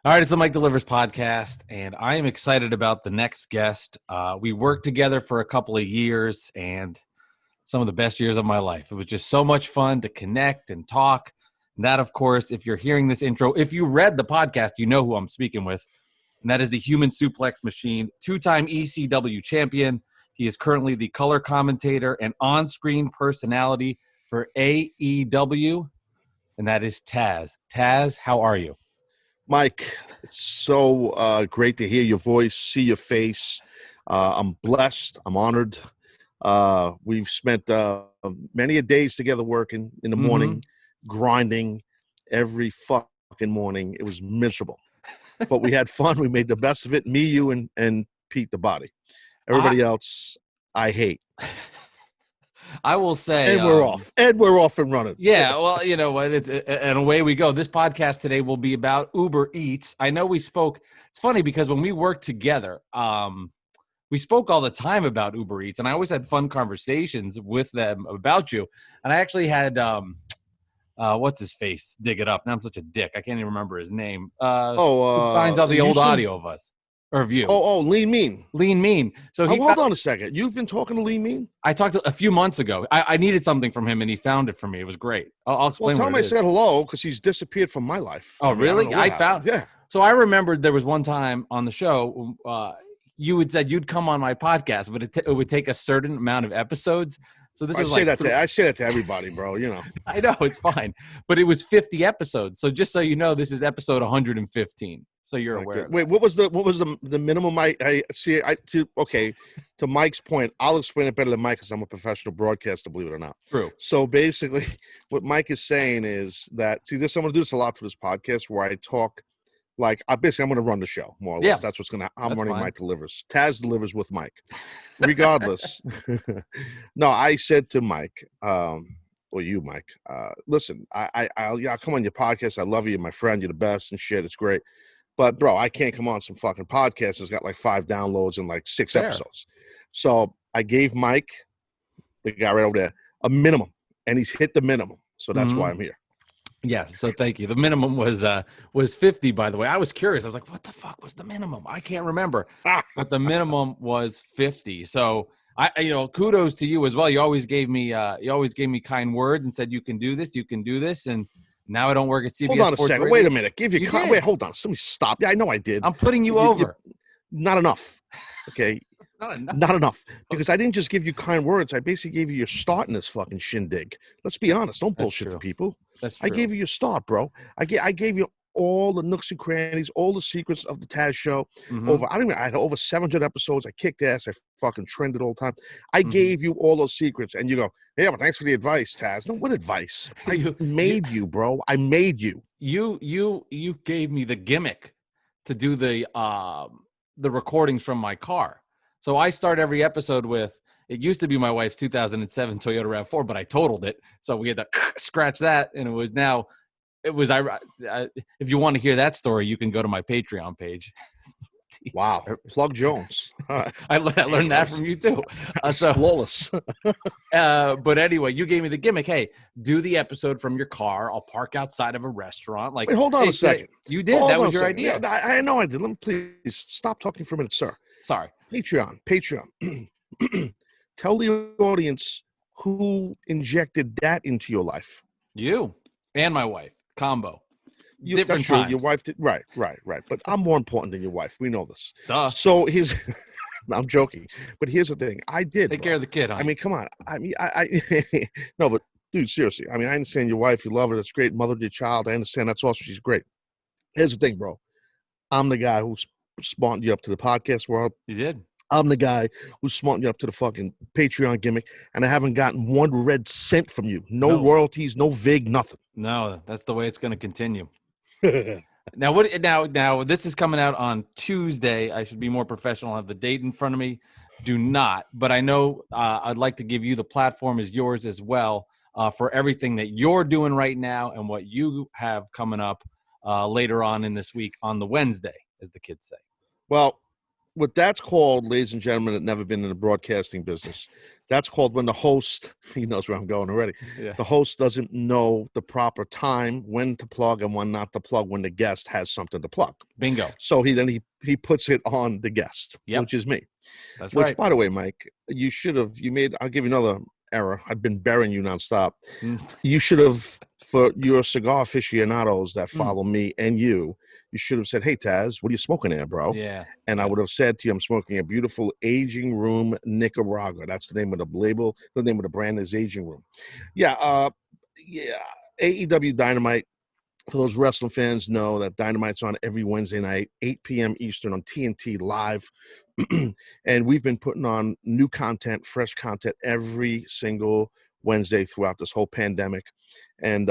All right, it's the Mike Delivers podcast, and I am excited about the next guest. We worked together for a couple of years, and some of the best years of my life. It was just so much fun to connect and talk. And that, of course, if you're hearing this intro, if you read the podcast, you know who I'm speaking with, and that is the Human Suplex Machine, two-time ECW champion. He is currently the color commentator and on-screen personality for AEW, and that is Taz. Taz, how are you? Mike, it's so great to hear your voice, see your face. I'm blessed. I'm honored. We've spent many a days together working in the morning, grinding every fucking morning. It was miserable, but we had fun. We made the best of it. Me, you, and Pete the Body. Everybody else, I hate. I will say, and we're off. And we're off and running. Yeah, well, you know what? And away we go. This podcast today will be about Uber Eats. I know we spoke. It's funny because when we worked together, we spoke all the time about Uber Eats, and I always had fun conversations with them about you. And I actually had what's his face dig it up. Now I'm such a dick. I can't even remember his name. Who finds all the old audio of us. Or of you. Lean Mean. Lean Mean. So hold on a second. You've been talking to Lean Mean? I talked a few months ago. I needed something from him, and he found it for me. It was great. I'll explain. Well, tell him I said hello because he's disappeared from my life. Oh, really? I found. Yeah. So I remembered there was one time on the show you had said you'd come on my podcast, but it would take a certain amount of episodes. So this was like I say that to everybody, bro. You know. I know it's fine, but it was 50 episodes. So just so you know, this is episode 115. So you're aware. Wait, what was the minimum? To Mike's point, I'll explain it better than Mike because I'm a professional broadcaster, believe it or not. True. So basically, what Mike is saying is that I'm going to do this a lot for this podcast where I talk like I'm going to run the show more or less. That's what's going to. I'm running. Fine. Mike delivers. Taz delivers with Mike. Regardless, no, I said to Mike. Or you, Mike. Listen, I'll come on your podcast. I love you, you're my friend. You're the best and shit. It's great. But, bro, I can't come on some fucking podcast that's got like 5 downloads and like 6 episodes. So I gave Mike, the guy right over there, a minimum, and he's hit the minimum. So that's why I'm here. Yes. So thank you. The minimum was 50, by the way. I was curious. I was like, what the fuck was the minimum? I can't remember. But the minimum was 50. So kudos to you as well. You always gave me kind words and said, you can do this. And now I don't work at CBS. Hold on a second. Radio. Wait a minute. Wait, hold on. Somebody stop. Yeah, I know I did. I'm putting you over. Not enough. Okay. Not enough. Because I didn't just give you kind words. I basically gave you your start in this fucking shindig. Let's be honest. Don't bullshit the people. That's true. I gave you your start, bro. I gave you all the nooks and crannies, all the secrets of the Taz show. I had over 700 episodes. I kicked ass. I fucking trended all the time. I gave you all those secrets, and you go, yeah, but thanks for the advice, Taz. No, what advice? I made you, bro. I made you. You gave me the gimmick to do the recordings from my car. So I start every episode with, it used to be my wife's 2007 Toyota RAV4, but I totaled it. So we had to scratch that, and if you want to hear that story, you can go to my Patreon page. Wow. Plug Jones. I learned that from you too. Flawless. But anyway, you gave me the gimmick. Hey, do the episode from your car. I'll park outside of a restaurant. Like, wait, hold on a second. You did. That was your idea. Yeah, I know I did. Let me please stop talking for a minute, sir. Sorry. Patreon. Tell the audience who injected that into your life. You and my wife. Combo. Different times. Your wife did right. But I'm more important than your wife. We know this. Duh. So I'm joking, but here's the thing. I did take care of the kid. Huh? I mean, come on. I mean, I no, but dude, seriously. I mean, I understand your wife. You love her. That's great. Mother to your child. I understand. That's awesome. She's great. Here's the thing, bro. I'm the guy who spawned you up to the podcast world. You did. I'm the guy who spawned you up to the fucking Patreon gimmick, and I haven't gotten one red cent from you. No royalties, no VIG, nothing. No, that's the way it's going to continue. Now this is coming out on Tuesday. I should be more professional. I have the date in front of me. Do not, but I know I'd like to give you the platform is yours as well for everything that you're doing right now and what you have coming up later on in this week on the Wednesday, as the kids say. Well, what that's called, ladies and gentlemen, that never been in the broadcasting business. That's called when the host, he knows where I'm going already. Yeah. The host doesn't know the proper time, when to plug and when not to plug, when the guest has something to plug. Bingo. So he puts it on the guest, which is me. That's which, right. By the way, Mike, I'll give you another error. I've been burying you nonstop. You should have, for your cigar aficionados that follow me and you should have said, "Hey, Taz, what are you smoking there, bro?" Yeah. And I would have said to you, "I'm smoking a beautiful Aging Room Nicaragua." That's the name of the label. The name of the brand is Aging Room. Yeah. AEW Dynamite. For those wrestling fans, know that Dynamite's on every Wednesday night, 8 p.m. Eastern on TNT Live. And we've been putting on new content, fresh content every single Wednesday throughout this whole pandemic. And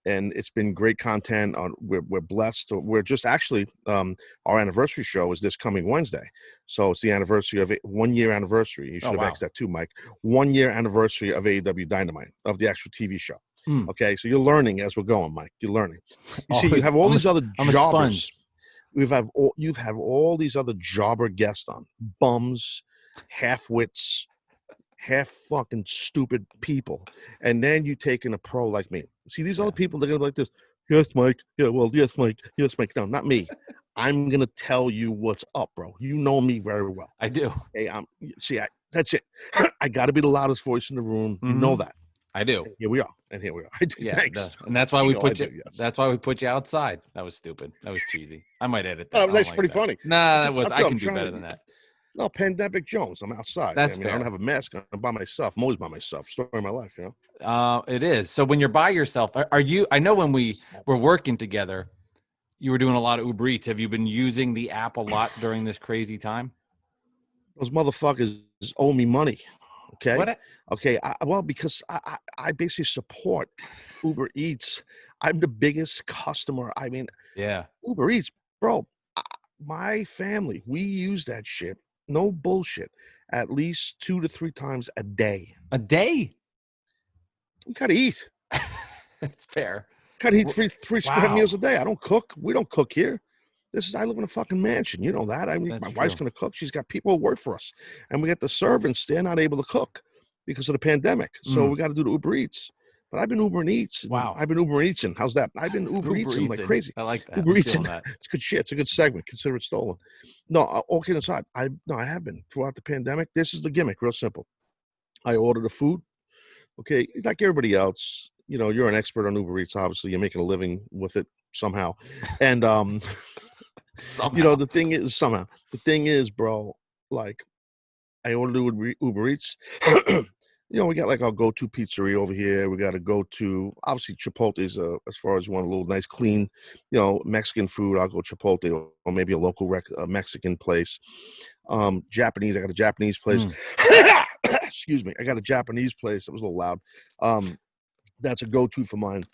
it's been great content. We're blessed. We're just actually, our anniversary show is this coming Wednesday. So it's the anniversary of 1 year anniversary. You should have asked that too, Mike. 1 year anniversary of AEW Dynamite, of the actual TV show. Okay, so you're learning as we're going, Mike. You're learning. You see, you have all these other jobbers. You've had all these other jobber guests on, bums, half-wits, half fucking stupid people, and then you take in a pro like me. See, these other people, they're gonna be like this. Yes, Mike. Yeah, well, yes, Mike. Yes, Mike. No, not me. I'm gonna tell you what's up, bro. You know me very well. I do. Hey, that's it. I got to be the loudest voice in the room. You know that. I do. And here we are. I do. Yeah, thanks. and that's why we put you. Yes. That's why we put you outside. That was stupid. That was cheesy. I might edit that. That was actually pretty funny. Nah, that was. I can do better than that. No, Pandemic Jones. I'm outside. That's fair. I don't have a mask on. I'm by myself. I'm always by myself. Story of my life, you know. It is. So when you're by yourself, are you? I know when we were working together, you were doing a lot of Uber Eats. Have you been using the app a lot during this crazy time? Those motherfuckers owe me money. Okay. What? Okay. Because I basically support Uber Eats. I'm the biggest customer. I mean, yeah, Uber Eats, bro. My family, we use that shit. No bullshit. At least 2 to 3 times a day. A day? We gotta eat. That's fair. Gotta eat three square meals a day. I don't cook. We don't cook here. I live in a fucking mansion. You know that. I mean, my wife's going to cook. She's got people who work for us. And we got the servants. They're not able to cook because of the pandemic. So we got to do the Uber Eats. But I've been Uber Eats. Wow. I've been Uber Eatsing. How's that? I've been Uber Eatsing like crazy. I like that. Uber Eatsing. It's good shit. It's a good segment. Consider it stolen. No, all kidding aside, I have been throughout the pandemic. This is the gimmick. Real simple. I order the food. Okay. Like everybody else, you know, you're an expert on Uber Eats. Obviously, you're making a living with it somehow. And, you know, the thing is, bro, like I ordered Uber Eats. You know, we got like our go-to pizzeria over here. We got to go to, obviously, Chipotle's, as far as you want a little nice, clean, you know, Mexican food, I'll go Chipotle or maybe a local Mexican place. Japanese, I got a Japanese place. Excuse me. I got a Japanese place. It was a little loud. That's a go-to for mine.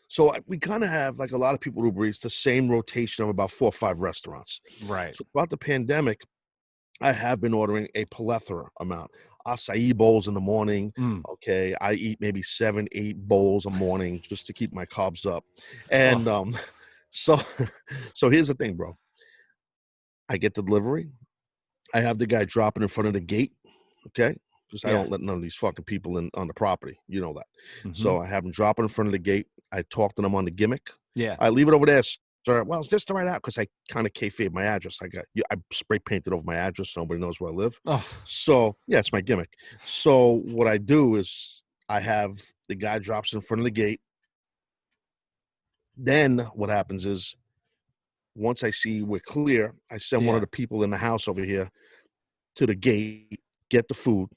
So we kind of have, like a lot of people Uber Eats, the same rotation of about 4 or 5 restaurants. Right. So throughout the pandemic, I have been ordering a plethora amount. Acai bowls in the morning. Okay. I eat maybe 7, 8 bowls a morning just to keep my carbs up. And so here's the thing, bro. I get the delivery. I have the guy drop it in front of the gate. Okay. Because I don't let none of these fucking people in on the property. You know that. So I have them drop it in front of the gate. I talk to them on the gimmick. Yeah. I leave it over there. Well, is this the right out? Because I kind of kayfabe my address. I spray painted over my address so nobody knows where I live. So, yeah, it's my gimmick. So what I do is I have the guy drops in front of the gate. Then what happens is once I see we're clear, I send one of the people in the house over here to the gate, get the food,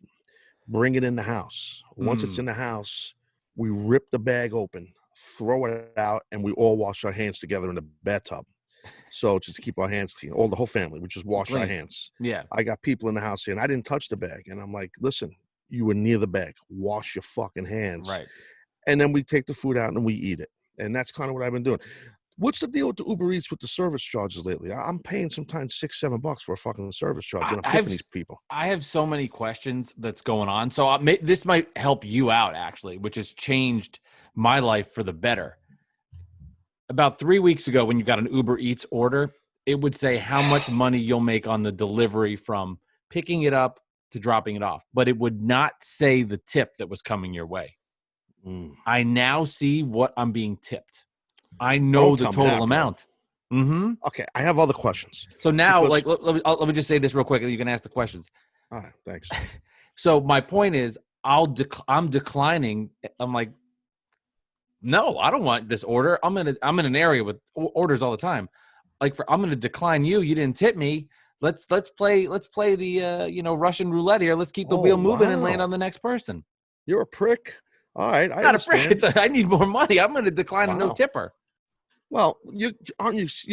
bring it in the house. Once it's in the house, we rip the bag open, throw it out, and we all wash our hands together in the bathtub. So just to keep our hands clean, the whole family, we just wash our hands. Yeah. I got people in the house here, and I didn't touch the bag. And I'm like, listen, you were near the bag. Wash your fucking hands. Right. And then we take the food out and we eat it. And that's kind of what I've been doing. What's the deal with the Uber Eats with the service charges lately? I'm paying sometimes $6-7 for a fucking service charge, and I'm tipping these people. I have so many questions that's going on. So this might help you out, actually, which has changed my life for the better. about 3 weeks ago when you got an Uber Eats order, it would say how much money you'll make on the delivery from picking it up to dropping it off, but it would not say the tip that was coming your way. I now see what I'm being tipped. I know the total amount. Okay, I have other questions. So now, like, let me just say this real quick, and you can ask the questions. All right, thanks. So my point is, I'm declining. I'm like, no, I don't want this order. I'm in an area with orders all the time. Like, I'm going to decline you. You didn't tip me. Let's play the Russian roulette here. Let's keep the wheel moving and land on the next person. You're a prick. All right, I not understand. A prick. I need more money. I'm going to decline a no tipper. Well, you're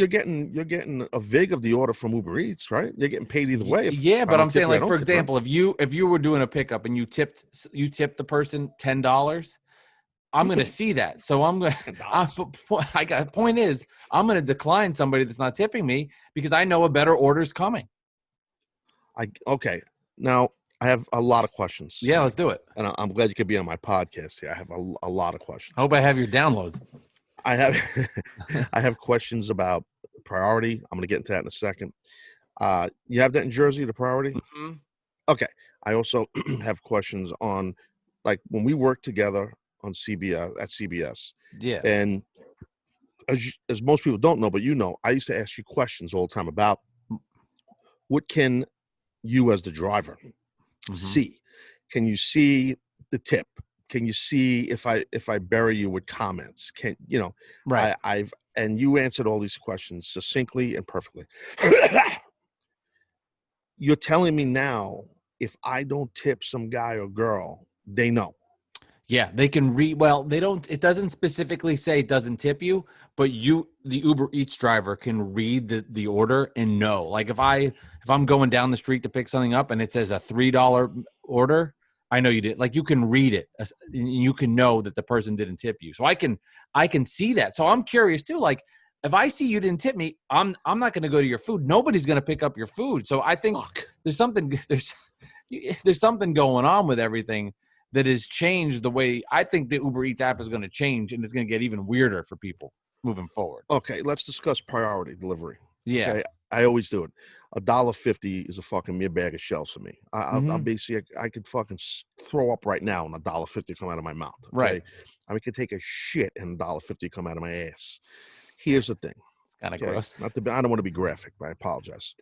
getting a vig of the order from Uber Eats, right? You're getting paid either way. Yeah, but I'm saying, like, for example, if you were doing a pickup and you tipped the person $10, I'm going to see that. So I'm going to, point is, I'm going to decline somebody that's not tipping me because I know a better order's coming. Okay. Now I have a lot of questions. Yeah, let's do it. And I'm glad you could be on my podcast here. I have a lot of questions. I hope I have your downloads. I have questions about priority. I'm going to get into that in a second. You have that in Jersey, the priority? Mm-hmm. Okay. I also have questions on, like, when we work together on CBS. Yeah. And as most people don't know, but I used to ask you questions all the time about what can you as the driver see? Can you see the tip? Can you see if I bury you with comments? Right. And you answered all these questions succinctly and perfectly. You're telling me now, if I don't tip some guy or girl, they know. Yeah, they can read. Well, they don't. It doesn't specifically say it doesn't tip you, but the Uber Eats driver, can read the order and know. Like, if I'm going down the street to pick something up and it says a $3 order, I know you did. Like, you can read it. You can know that the person didn't tip you. So I can see that. So I'm curious too. Like, if I see you didn't tip me, I'm not going to go to your food. Nobody's going to pick up your food. So I think there's something going on with everything that has changed the way I think the Uber Eats app is going to change, and it's going to get even weirder for people moving forward. Okay, let's discuss priority delivery. Yeah. Okay, I always do it. $1.50 is a fucking mere bag of shells for me. I'll basically, I could fucking throw up right now and $1.50 come out of my mouth. Okay? Right. I could take a shit and $1.50 come out of my ass. Here's the thing. It's kind of gross. I don't want to be graphic, but I apologize.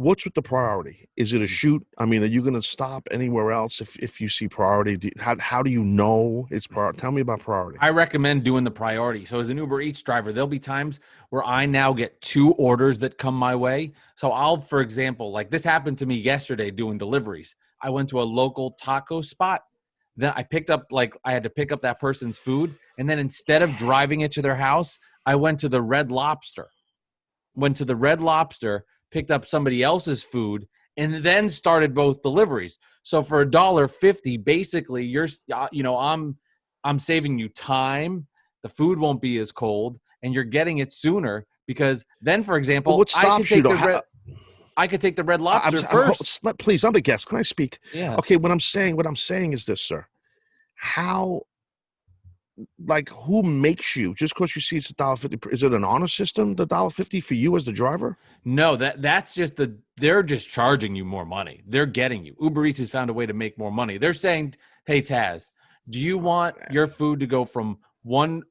What's with the priority? Is it a shoot? I mean, are you going to stop anywhere else if you see priority? How do you know it's priority? Tell me about priority. I recommend doing the priority. So as an Uber Eats driver, there'll be times where I now get 2 orders that come my way. So I'll, for example, like this happened to me yesterday doing deliveries. I went to a local taco spot. Then I had to pick up that person's food. And then instead of driving it to their house, I went to the Red Lobster. Picked up somebody else's food, and then started both deliveries. So for $1.50, basically, I'm saving you time. The food won't be as cold, and you're getting it sooner because then, for example, I could take the Red Lobster first. Please, I'm the guest. Can I speak? Yeah. Okay. What I'm saying is this, sir. How? Like, who makes you, just because you see it's $1.50? Is it an honor system, the $1.50 for you as the driver? No, that's just they're just charging you more money. They're getting you. Uber Eats has found a way to make more money. They're saying, hey, Taz, do you want your food to go from one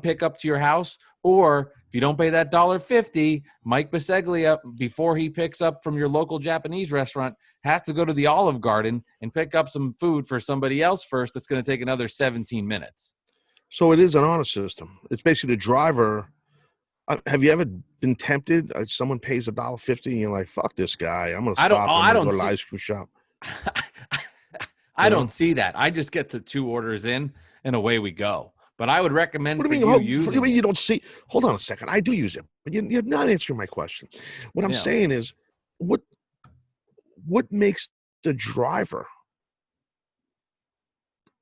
pickup to your house? Or if you don't pay that $1.50, Mike Biseglia, before he picks up from your local Japanese restaurant, has to go to the Olive Garden and pick up some food for somebody else first. That's going to take another 17 minutes. So it is an honor system. It's basically the driver. Have you ever been tempted? Someone pays $1.50 and you're like, fuck this guy. I'm going to stop and go to the ice cream shop. I don't see that. I just get the 2 orders in and away we go. But I would recommend What do you mean you don't see? Hold on a second. I do use it, but you're not answering my question. What I'm saying is, what makes the driver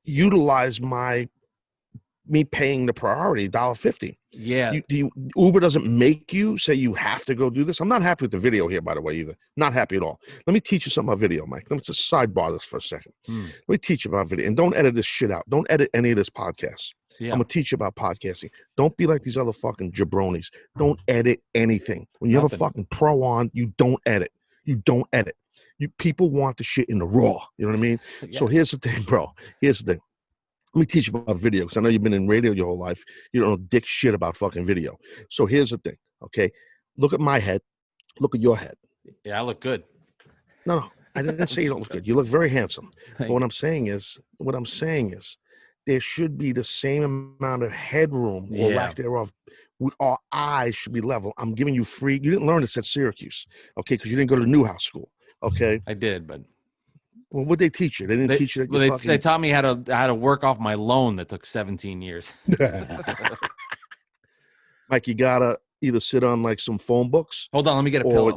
utilize my me paying the priority $1.50. Yeah. Uber doesn't make you say you have to go do this. I'm not happy with the video here, by the way, either. Not happy at all. Let me teach you something about video, Mike. Let me just sidebar this for a second. Let me teach you about video. And don't edit this shit out. Don't edit any of this podcast. Yeah. I'm going to teach you about podcasting. Don't be like these other fucking jabronis. Don't edit anything. When you have a fucking pro on, you don't edit. You don't edit. People want the shit in the raw. You know what I mean? Yeah. So here's the thing, bro. Here's the thing. Let me teach you about video, because I know you've been in radio your whole life. You don't know dick shit about fucking video. So here's the thing, okay? Look at my head. Look at your head. Yeah, I look good. No, I didn't say you don't look good. You look very handsome. But what I'm saying is, there should be the same amount of headroom or lack thereof. Our eyes should be level. I'm giving you free. You didn't learn this at Syracuse, okay? Because you didn't go to Newhouse School, okay? I did, but... Well, what'd they teach you? They didn't teach you that. Well, they taught me how to work off my loan that took 17 years. Mike, you gotta either sit on like some phone books. Hold on, let me get a pillow.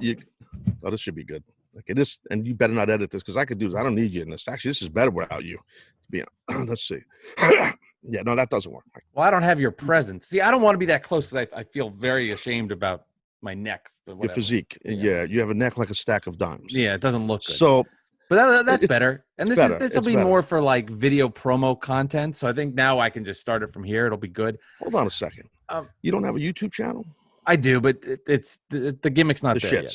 Oh, this should be good. Okay, this, and you better not edit this, because I could do this. I don't need you in this. Actually, this is better without you. Let's see. Yeah, no, that doesn't work, Mike. Well, I don't have your presence. See, I don't want to be that close, because I feel very ashamed about my neck. Your physique. Yeah, you have a neck like a stack of dimes. Yeah, it doesn't look good. So. But that's better. And this will be more for like video promo content. So I think now I can just start it from here. It'll be good. Hold on a second. You don't have a YouTube channel? I do, but it's the gimmick's not there yet.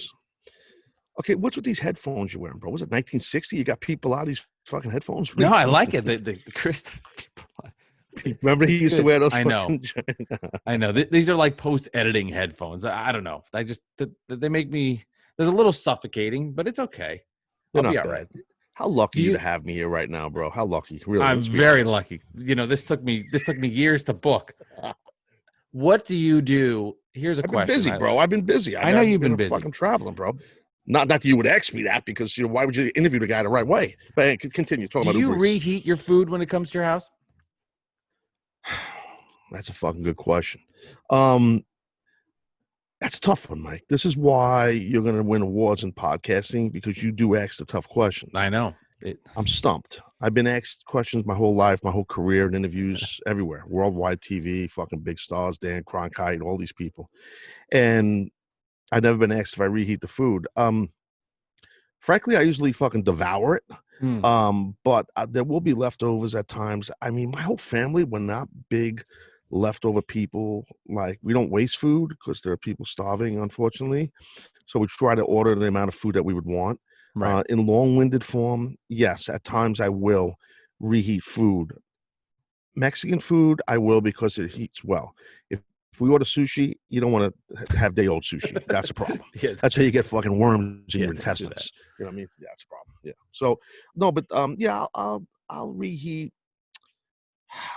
Okay, what's with these headphones you're wearing, bro? Was it 1960? You got people out of these fucking headphones? No, I like it. The Chris. Remember he used to wear those? I know. I know. These are like post-editing headphones. I don't know. They make me. There's a little suffocating, but it's okay. They're not bad. Right. How lucky you to have me here right now, bro. How lucky. Really. I'm very lucky. You know, this took me years to book. What do you do? Here's a question. I've been busy, bro. I've been busy. I know you've been busy. Fucking traveling, bro. Not that you would ask me that, because why would you interview the guy the right way? But continue talking about. Do you reheat your food when it comes to your house? That's a fucking good question. That's a tough one, Mike. This is why you're going to win awards in podcasting, because you do ask the tough questions. I know. I'm stumped. I've been asked questions my whole life, my whole career, in interviews everywhere, worldwide TV, fucking big stars, Dan Cronkite, all these people. And I've never been asked if I reheat the food. Frankly, I usually fucking devour it. But there will be leftovers at times. I mean, my whole family, we're not big leftover people. Like, we don't waste food, because there are people starving, unfortunately. So we try to order the amount of food that we would want. Right. In long-winded form, yes, at times I will reheat food. Mexican food, I will, because it heats well. If we order sushi, you don't want to have day-old sushi. That's a problem. That's how you get fucking worms in your intestines. You know what I mean? Yeah, that's a problem. Yeah. So, no, but I'll reheat.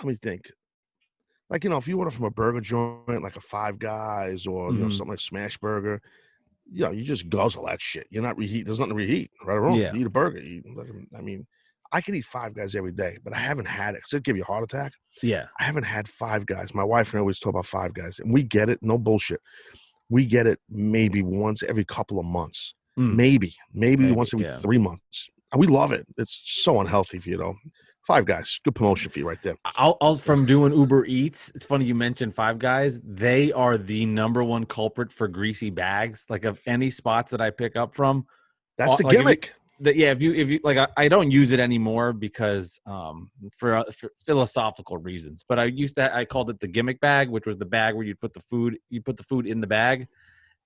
Let me think. Like, if you order from a burger joint, like a Five Guys, or something like Smash Burger, you just guzzle that shit. You're not reheat. There's nothing to reheat, right or wrong. Yeah. You eat a burger. I mean, I could eat Five Guys every day, but I haven't had it. Because it'd give you a heart attack. Yeah. I haven't had Five Guys. My wife and I always talk about Five Guys, and we get it. No bullshit. We get it maybe once every couple of months. Maybe once every 3 months. And we love it. It's so unhealthy for you, though. Five Guys, good promotion for you right there. I'll from doing Uber Eats. It's funny you mentioned Five Guys. They are the #1 culprit for greasy bags. Like, of any spots that I pick up from, that's the gimmick. If you like, I don't use it anymore because for philosophical reasons. But I called it the gimmick bag, which was the bag where you put the food in the bag,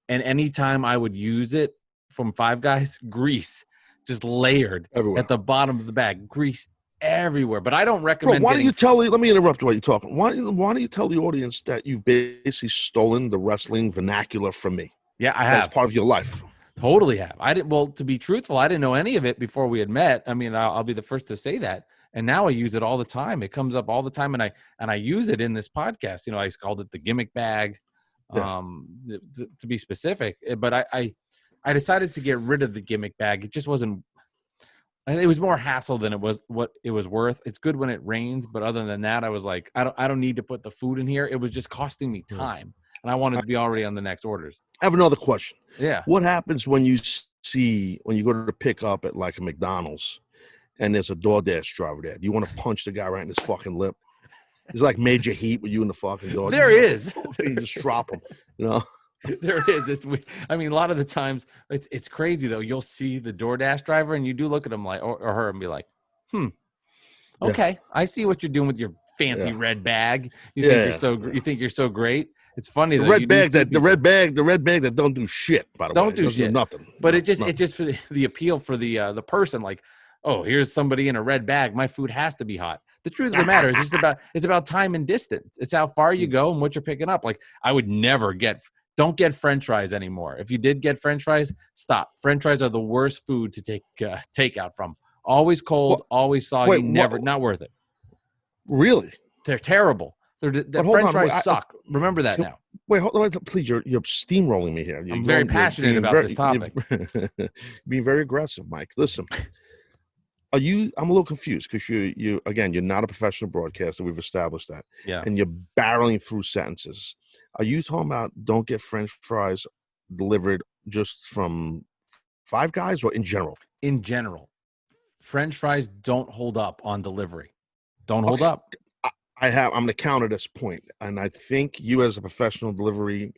and anytime I would use it from Five Guys, grease just layered everywhere at the bottom of the bag, grease everywhere. But I don't recommend. Bro, why don't you tell? Let me interrupt while you're talking. Why don't you tell the audience that you've basically stolen the wrestling vernacular from me? Yeah, I have. That's part of your life. Totally have. I didn't. Well, to be truthful, I didn't know any of it before we had met. I mean, I'll be the first to say that. And now I use it all the time. It comes up all the time, and I use it in this podcast. I called it the gimmick bag, to be specific. But I decided to get rid of the gimmick bag. It just wasn't. It was more hassle than it was what it was worth. It's good when it rains, but other than that, I was like, I don't need to put the food in here. It was just costing me time, and I wanted to be already on the next orders. I have another question. Yeah. What happens when you go to pick up at like a McDonald's and there's a DoorDash driver there? Do you want to punch the guy right in his fucking lip? It's like Major Heat with you in the fucking door. There is. You just drop them, you know. There is. I mean, a lot of the times it's crazy though. You'll see the DoorDash driver and you do look at him like or her and be like, okay, yeah. I see what you're doing with your fancy red bag. You think you're so great. It's funny though. The red bag that don't do shit, by the way. Don't do shit. Do nothing. But it's just for the appeal for the person, like, oh, here's somebody in a red bag. My food has to be hot. The truth of the matter is it's about time and distance. It's how far you go and what you're picking up. Like, I would never don't get French fries anymore. If you did get French fries, stop. French fries are the worst food to take takeout from. Always cold, always soggy, not worth it. Really? They're terrible. The French fries suck. Remember that now. Wait, hold on, please. You're steamrolling me here. I'm very passionate about this topic. Being very aggressive, Mike. Listen, I'm a little confused because you're not a professional broadcaster. We've established that. Yeah. And you're barreling through sentences. Are you talking about don't get French fries delivered just from Five Guys or in general? In general. French fries don't hold up on delivery. Don't hold up. I'm going to counter this point, and I think you, as a professional delivery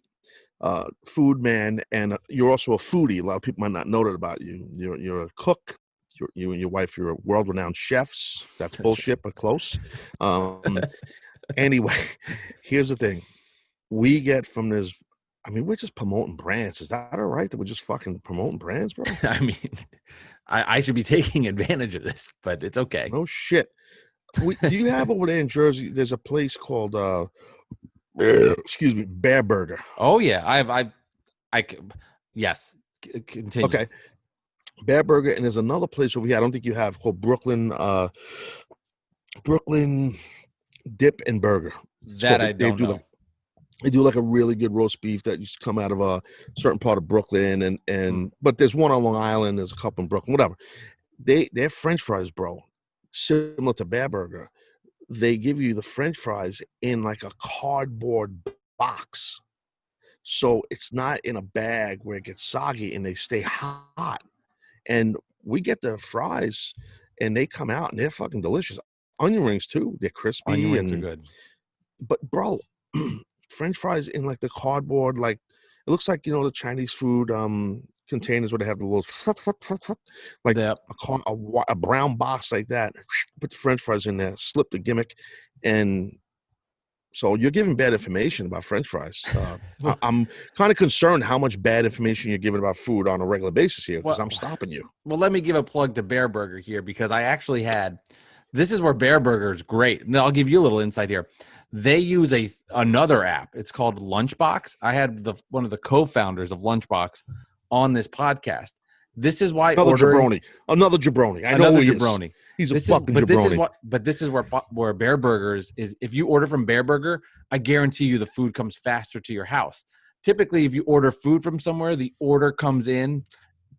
food man, and you're also a foodie. A lot of people might not know that about you. You're a cook. You and your wife, you're world-renowned chefs. That's bullshit, but close. Anyway, here's the thing: we get from this. I mean, we're just promoting brands. Is that all right that we're just fucking promoting brands, bro? I mean, I should be taking advantage of this, but it's okay. No shit. Do you have over there in Jersey? There's a place called Bear Burger. Oh yeah, yes. Continue. Okay, Bear Burger, and there's another place over here. I don't think you have, called Brooklyn Dip and Burger. That I don't know. They do like a really good roast beef that used to come out of a certain part of Brooklyn, but there's one on Long Island. There's a couple in Brooklyn, whatever. They're French fries, bro. Similar to Bear Burger, they give you the French fries in like a cardboard box, so it's not in a bag where it gets soggy, and they stay hot. And we get the fries, and they come out, and they're fucking delicious. Onion rings too; they're crispy. Onion rings are good. But bro, French fries in like the cardboard, like it looks like the Chinese food containers where they have the little like a brown box like that. Put the French fries in there, slip the gimmick, and so you're giving bad information about French fries. I'm kind of concerned how much bad information you're giving about food on a regular basis here, because I'm stopping you. Well, let me give a plug to Bear Burger here, because I actually this is where Bear Burger is great. And I'll give you a little insight here. They use another app. It's called Lunchbox. I had one of the co-founders of Lunchbox on this podcast. This is why another jabroni. I know who he jabroni. He's a fucking jabroni. This is where Bear Burgers is. If you order from Bear Burger, I guarantee you the food comes faster to your house. Typically, if you order food from somewhere, the order comes in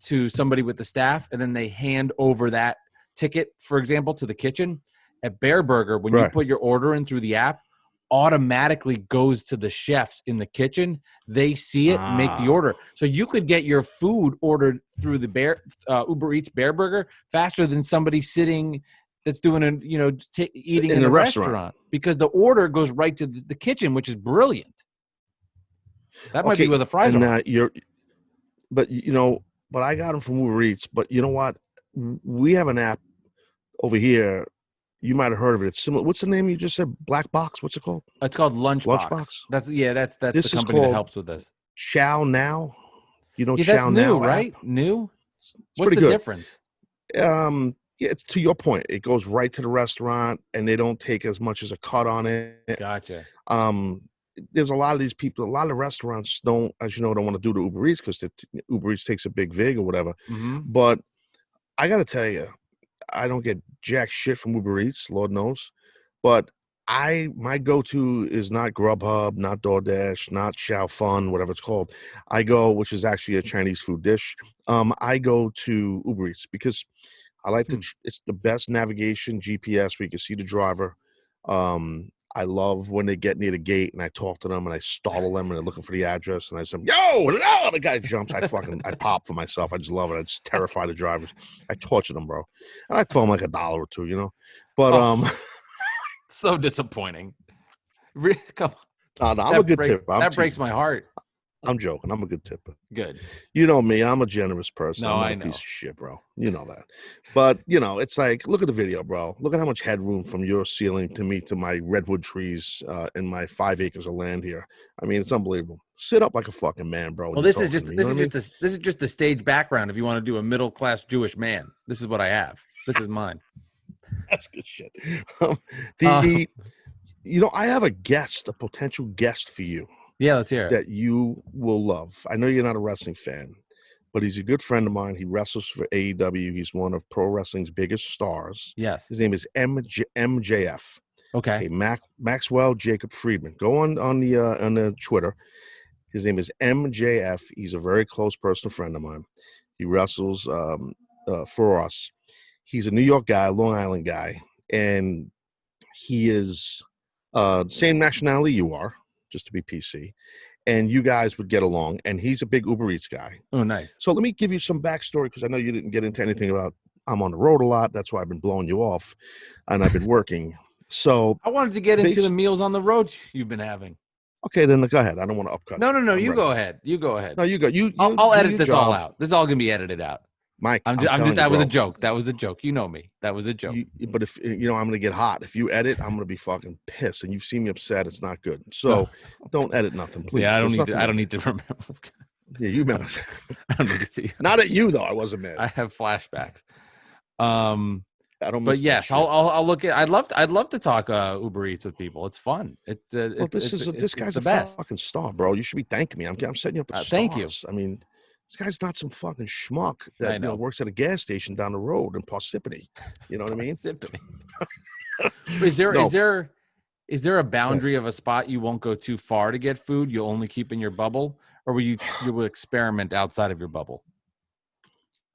to somebody with the staff, and then they hand over that ticket, for example, to the kitchen. At Bear Burger, when you put your order in through the app, automatically goes to the chefs in the kitchen. They see it, make the order. So you could get your food ordered through the Uber Eats Bear Burger faster than somebody sitting that's doing eating in a restaurant, because the order goes right to the kitchen, which is brilliant. That might be where the fries are. But I got them from Uber Eats. But you know what? We have an app over here. You might have heard of it. It's similar. What's the name you just said? Black Box? What's it called? It's called Lunchbox. That's the company that helps with this. Chow Now. Chow that's new, Now, right? app? New. What's the difference? It's to your point. It goes right to the restaurant, and they don't take as much as a cut on it. Gotcha. There's a lot of these people. A lot of restaurants don't want to do the Uber Eats because Uber Eats takes a big vig or whatever. Mm-hmm. But I got to tell you, I don't get jack shit from Uber Eats, Lord knows. But my go-to is not Grubhub, not DoorDash, not Xiao Fun, whatever it's called. I go, which is actually a Chinese food dish. I go to Uber Eats because I like it's the best navigation GPS where you can see the driver. I love when they get near the gate and I talk to them and I startle them and they're looking for the address and I say, yo, no! The guy jumps. I pop for myself. I just love it. I just terrify the drivers. I torture them, bro. And I throw them like $1 or $2, But So disappointing. Come on. No, I'm a good tipper. That breaks my heart. I'm joking. I'm a good tipper. Good. You know me. I'm a generous person. No, I'm not I a know. piece of shit, bro. You know that. But, it's like, look at the video, bro. Look at how much headroom from your ceiling to me to my redwood trees in my 5 acres of land here. I mean, it's unbelievable. Sit up like a fucking man, bro. Well, this is just the stage background. If you want to do a middle class Jewish man, this is what I have. This is mine. That's good shit. I have a potential guest for you. Yeah, let's hear it. That you will love. I know you're not a wrestling fan, but he's a good friend of mine. He wrestles for AEW. He's one of pro wrestling's biggest stars. Yes. His name is MJF. Okay. Maxwell Jacob Friedman. Go on the Twitter. His name is MJF. He's a very close personal friend of mine. He wrestles for us. He's a New York guy, Long Island guy, and he is same nationality you are, just to be PC, and you guys would get along, and he's a big Uber Eats guy. Oh, nice. So let me give you some backstory, because I know you didn't get into anything about, I'm on the road a lot, that's why I've been blowing you off, and I've been working. So I wanted to get into the meals on the road you've been having. Okay, then go ahead. I don't want to upcut. No, you go ahead. You go ahead. No, you go. I'll edit this all out. This is all gonna be edited out. Mike, that was a joke. That was a joke. You know me. That was a joke. But if I'm gonna get hot. If you edit, I'm gonna be fucking pissed. And you've seen me upset. It's not good. So don't edit nothing, please. Yeah, I don't need to remember. Yeah, you remember. I don't need to see. Not at you though. I wasn't mad. I have flashbacks. I don't. But yes, I'll look at. I'd love to talk Uber Eats with people. It's fun. This guy's the best fucking star, bro. You should be thanking me. I'm setting you up. Thank you. I mean, this guy's not some fucking schmuck that works at a gas station down the road in Parsippany. You know what I mean? Parsippany. Is there a boundary of a spot you won't go too far to get food? You'll only keep in your bubble, or you will experiment outside of your bubble?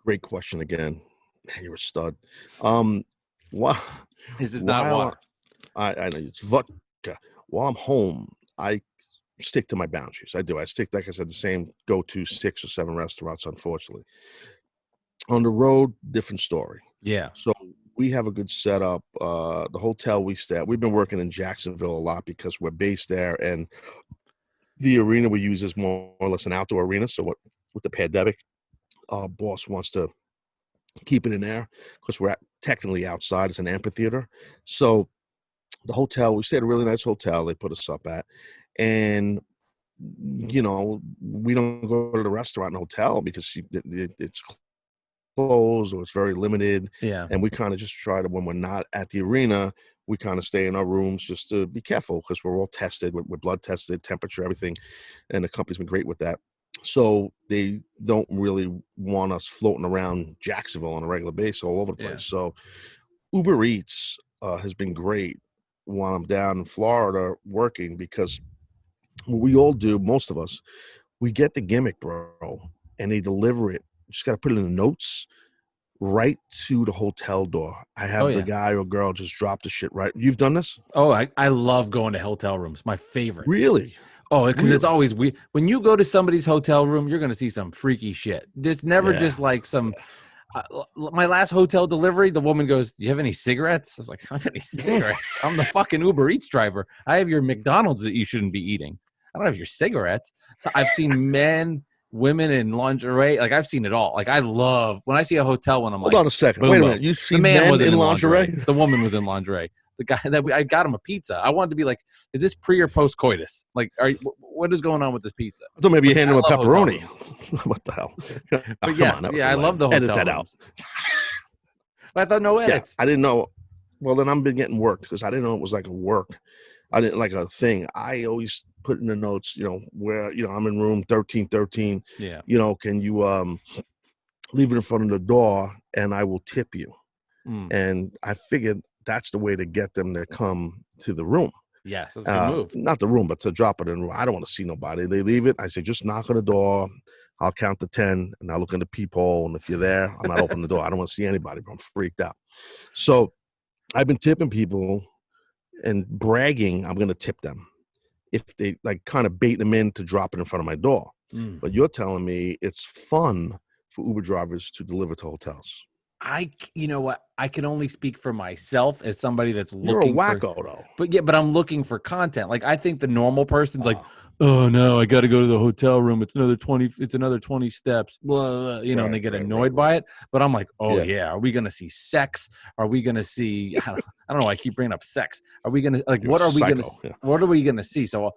Great question again. Man, you're a stud. What is this not water? I know it's vodka. While I'm home, I stick to my boundaries. I do. I stick, like I said, the same go-to 6 or 7 restaurants, unfortunately. On the road, different story. Yeah. So we have a good setup. The hotel we stay at, we've been working in Jacksonville a lot because we're based there, and the arena we use is more or less an outdoor arena. So with the pandemic, our boss wants to keep it in there because we're technically outside. It's an amphitheater. So the hotel, we stayed at a really nice hotel they put us up at, and we don't go to the restaurant and hotel because it's closed or it's very limited. Yeah. And we kind of just try to, when we're not at the arena, we kind of stay in our rooms just to be careful because we're all tested, we're blood tested, temperature, everything, and the company's been great with that. So they don't really want us floating around Jacksonville on a regular basis all over the place. Yeah. So Uber Eats has been great while I'm down in Florida working, because what we all do, most of us, we get the gimmick, bro, and they deliver it. You just got to put it in the notes right to the hotel door. I have the guy or girl just drop the shit right. You've done this? Oh, I love going to hotel rooms. My favorite. Really? Oh, because it's always weird. When you go to somebody's hotel room, you're going to see some freaky shit. It's never just like some. My last hotel delivery, the woman goes, "Do you have any cigarettes?" I was like, "I don't have any cigarettes. I'm the fucking Uber Eats driver. I have your McDonald's that you shouldn't be eating. I don't have your cigarettes." So I've seen men, women in lingerie. Like, I've seen it all. Like, I love when I see a hotel when I'm Hold on a second. Wait a minute. You've seen men in lingerie? The woman was in lingerie. The guy I got him a pizza. I wanted to be like, is this pre or post coitus? Like, what is going on with this pizza? I thought maybe you hand him a pepperoni. What the hell? But I love the hotel. Edit that out. But I thought no edits. I didn't know. Well, then I've been getting worked because I didn't know it was like a work. I didn't like a thing. I always put in the notes, where, I'm in room 1313. Yeah. Can you leave it in front of the door and I will tip you. And I figured that's the way to get them to come to the room. Yes, that's a good move. Not the room, but to drop it in the room. I don't want to see nobody. They leave it. I say, just knock on the door. I'll count to 10, and I'll look in the peephole. And if you're there, I'm not opening the door. I don't want to see anybody, but I'm freaked out. So I've been tipping people and bragging I'm going to tip them if they kind of bait them in to drop it in front of my door. But you're telling me it's fun for Uber drivers to deliver to hotels. you know what? I can only speak for myself as somebody that's You're a looking for, wacko though. but I'm looking for content. Like, I think the normal person's like, oh no, I got to go to the hotel room. It's another 20 steps, blah, blah, you know, and they get annoyed by it. But I'm like, oh yeah. Are we going to see sex? Are we going to see, I don't know. I keep bringing up sex. Are we going to, like, what are we going to see? So,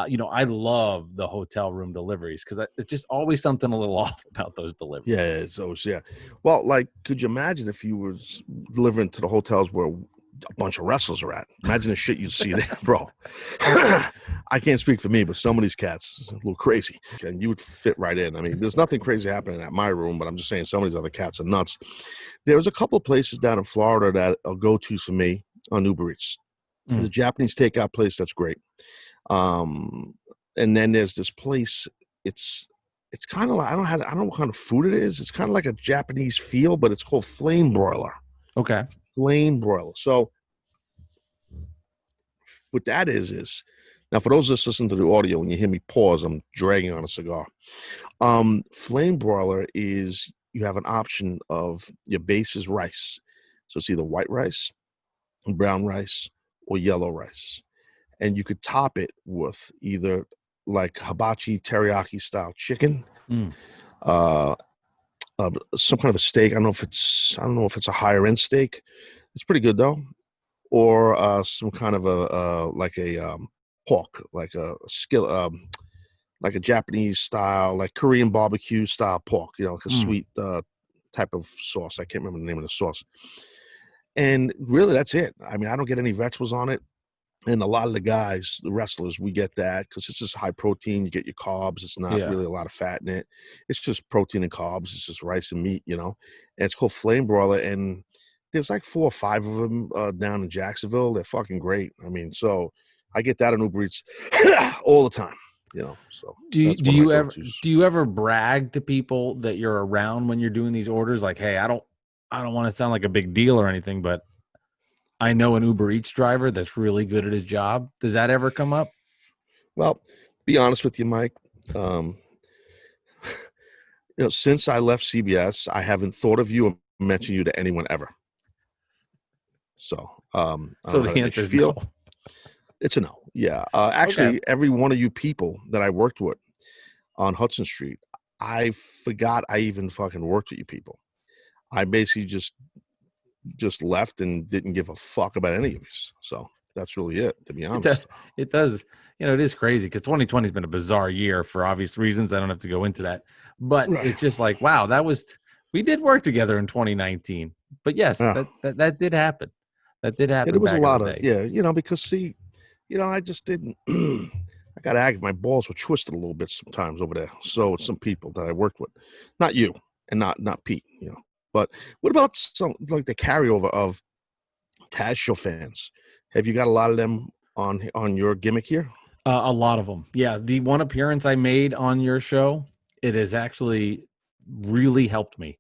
you know, I love the hotel room deliveries because it's just always something a little off about those deliveries. Yeah, it's always, yeah. Well, like, could you imagine if you were delivering to the hotels where a bunch of wrestlers are at? Imagine the shit you'd see there, bro. I can't speak for me, but some of these cats are a little crazy, and you would fit right in. I mean, there's nothing crazy happening at my room, but I'm just saying some of these other cats are nuts. There's a couple of places down in Florida that are go-to for me on Uber Eats. There's a Japanese takeout place that's great. And then there's this place, it's kind of like, I don't know what kind of food it is. It's kind of like a Japanese feel, but it's called Flame Broiler. Okay. Flame Broiler. So what that is now, for those that listen to the audio and you hear me pause, I'm dragging on a cigar. Flame Broiler is, you have an option of your base is rice. So it's either white rice, brown rice, or yellow rice. And you could top it with either like hibachi teriyaki style chicken, some kind of a steak. I don't know if it's a higher end steak. It's pretty good though. Or some kind of a pork, like a skill, like a Japanese style, like Korean barbecue style pork. You know, like a sweet type of sauce. I can't remember the name of the sauce. And really, that's it. I mean, I don't get any vegetables on it. And a lot of the guys, the wrestlers, we get that because it's just high protein. You get your carbs. It's not really a lot of fat in it. It's just protein and carbs. It's just rice and meat, you know. And it's called Flame Broiler. And there's like 4 or 5 of them down in Jacksonville. They're fucking great. I mean, so I get that on Uber Eats all the time, you know. So do you ever brag to people that you're around when you're doing these orders? Like, hey, I don't want to sound like a big deal or anything, but I know an Uber Eats driver that's really good at his job. Does that ever come up? Well, be honest with you, Mike. You know, since I left CBS, I haven't thought of you or mentioned you to anyone ever. So, so the answer is no. It's a no. Yeah. Actually, every one of you people that I worked with on Hudson Street, I forgot I even fucking worked with you people. I basically just left and didn't give a fuck about any of us. So that's really it, to be honest. It does. You know, it is crazy because 2020 has been a bizarre year for obvious reasons. I don't have to go into that, but it's just like, wow, we did work together in 2019. But yes, that did happen. That did happen. It was a lot of, you know, because see, you know, I just didn't, I got aggy. My balls were twisted a little bit sometimes over there. So some people that I worked with, not you and not Pete, you know. But what about some like the carryover of Taz show fans? Have you got a lot of them on your gimmick here? A lot of them. Yeah. The one appearance I made on your show, it has actually really helped me